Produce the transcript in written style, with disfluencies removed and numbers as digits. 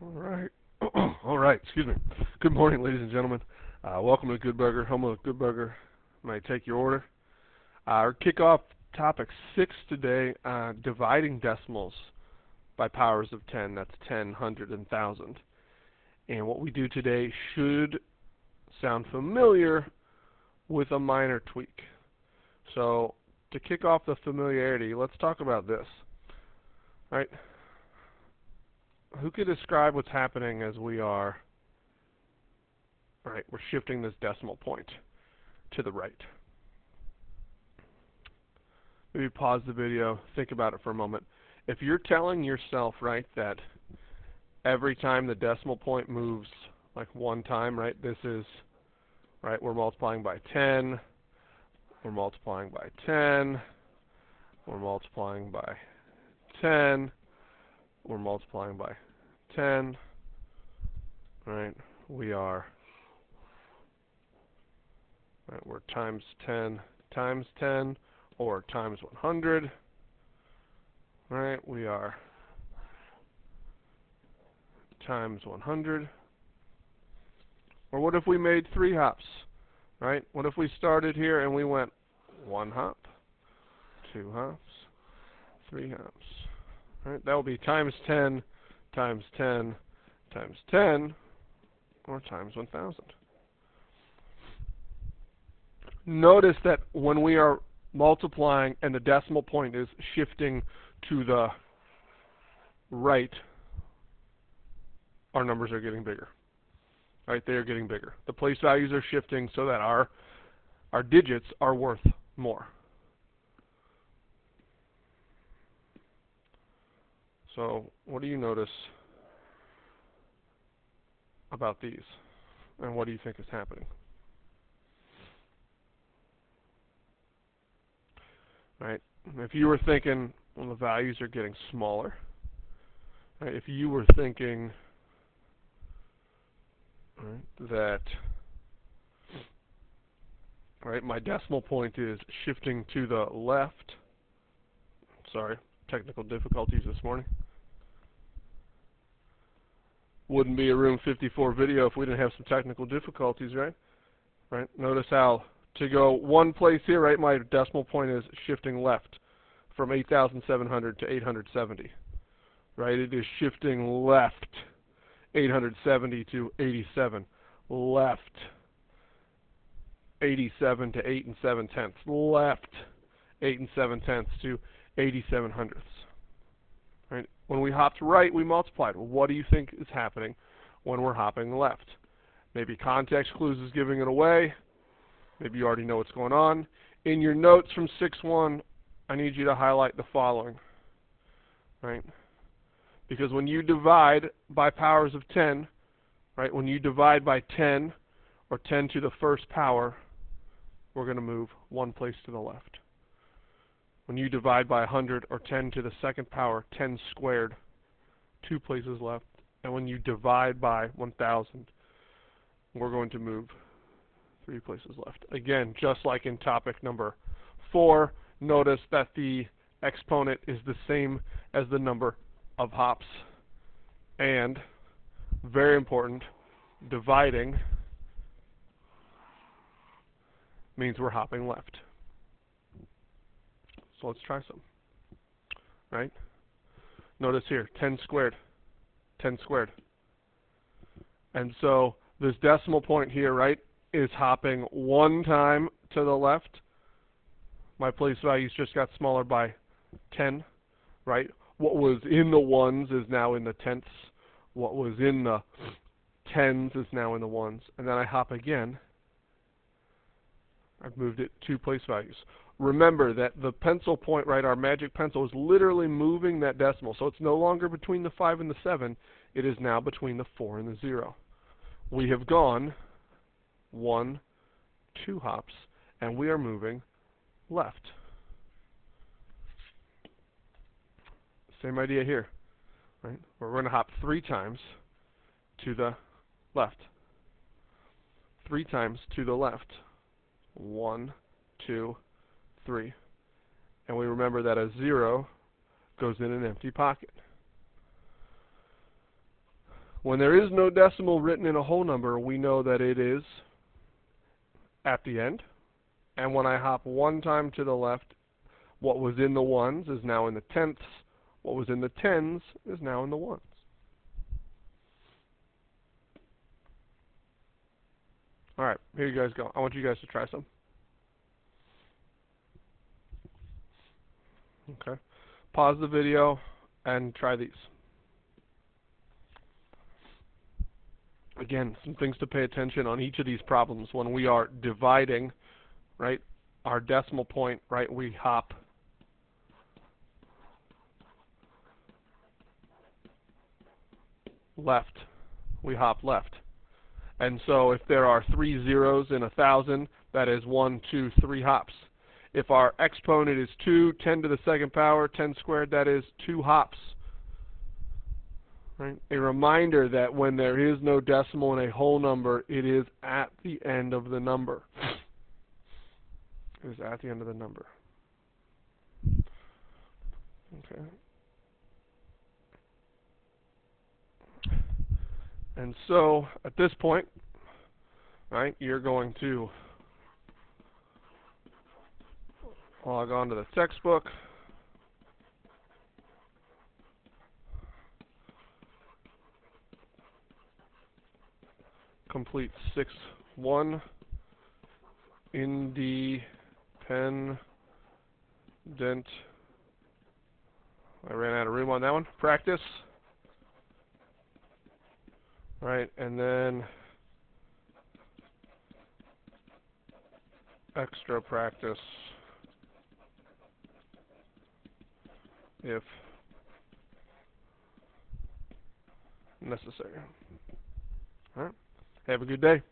All right. All right. Excuse me. Good morning, ladies and gentlemen. Welcome to Good Burger, home of Good Burger. May I take your order? Our kickoff topic 6 today, dividing decimals by powers of 10. That's 10, 100, and 1,000. And what we do today should sound familiar with a minor tweak. So to kick off the familiarity, let's talk about this. All right? Who could describe what's happening as we are, all right, we're shifting this decimal point to the right. Maybe pause the video, think about it for a moment. If you're telling yourself, right, that every time the decimal point moves like one time, right, this is, right, we're multiplying by 10, we're multiplying by 10, we're multiplying by 10, we're multiplying by 10, right, we are, right, we're times 10 times 10, or times 100, right, we are times 100. Or what if we made 3 hops, right? What if we started here and we went 1 hop, 2 hops, 3 hops, right? That would be times 10 times 10 times 10, or times 1,000. Notice that when we are multiplying and the decimal point is shifting to the right, our numbers are getting bigger. Right, they are getting bigger. The place values are shifting so that our digits are worth more. So what do you notice about these? And what do you think is happening? Right? If you were thinking, well, the values are getting smaller. Right? If you were thinking, right, that, right, my decimal point is shifting to the left. Sorry, technical difficulties this morning. Wouldn't be a Room 54 video if we didn't have some technical difficulties, right? Right? Notice how to go one place here, right, my decimal point is shifting left from 8,700 to 870. Right? It is shifting left 870 to 87. Left 87 to 8 7/10. Left 8 7/10 to 87 hundredths. Right? When we hopped right, we multiplied. Well, what do you think is happening when we're hopping left? Maybe context clues is giving it away. Maybe you already know what's going on. In your notes from 6-1, I need you to highlight the following. Right? Because when you divide by powers of 10, right, when you divide by 10, or 10 to the first power, we're going to move one place to the left. When you divide by 100, or 10 to the second power, 10 squared, 2 places left. And when you divide by 1,000, we're going to move 3 places left. Again, just like in topic number 4, notice that the exponent is the same as the number of hops. And, very important, dividing means we're hopping left. So let's try some. Right? Notice here, 10 squared. 10 squared. And so this decimal point here, right, is hopping 1 time to the left. My place values just got smaller by 10, right? What was in the ones is now in the tenths. What was in the tens is now in the ones. And then I hop again. I've moved it 2 place values. Remember that the pencil point, right, our magic pencil is literally moving that decimal. So it's no longer between the 5 and the 7. It is now between the 4 and the 0. We have gone 1, 2 hops, and we are moving left. Same idea here, right? We're going to hop 3 times to the left. 3 times to the left. 1, 2, 3. And we remember that a 0 goes in an empty pocket. When there is no decimal written in a whole number, we know that it is at the end. And when I hop one time to the left, what was in the ones is now in the tenths. What was in the tens is now in the ones. All right, here you guys go. I want you guys to try some. Okay. Pause the video and try these. Again, some things to pay attention on each of these problems. When we are dividing, right, our decimal point, right, we hop left. We hop left. And so if there are 3 zeros in 1,000, that is 1, 2, 3 hops. If our exponent is 2, 10 to the second power, 10 squared, that is 2 hops. Right? A reminder that when there is no decimal in a whole number, it is at the end of the number. It is at the end of the number. Okay. And so at this point, right, you're going to log on to the textbook. Complete 6-1 independent. I ran out of room on that one. Practice. Right, and then extra practice if necessary. All right. Have a good day.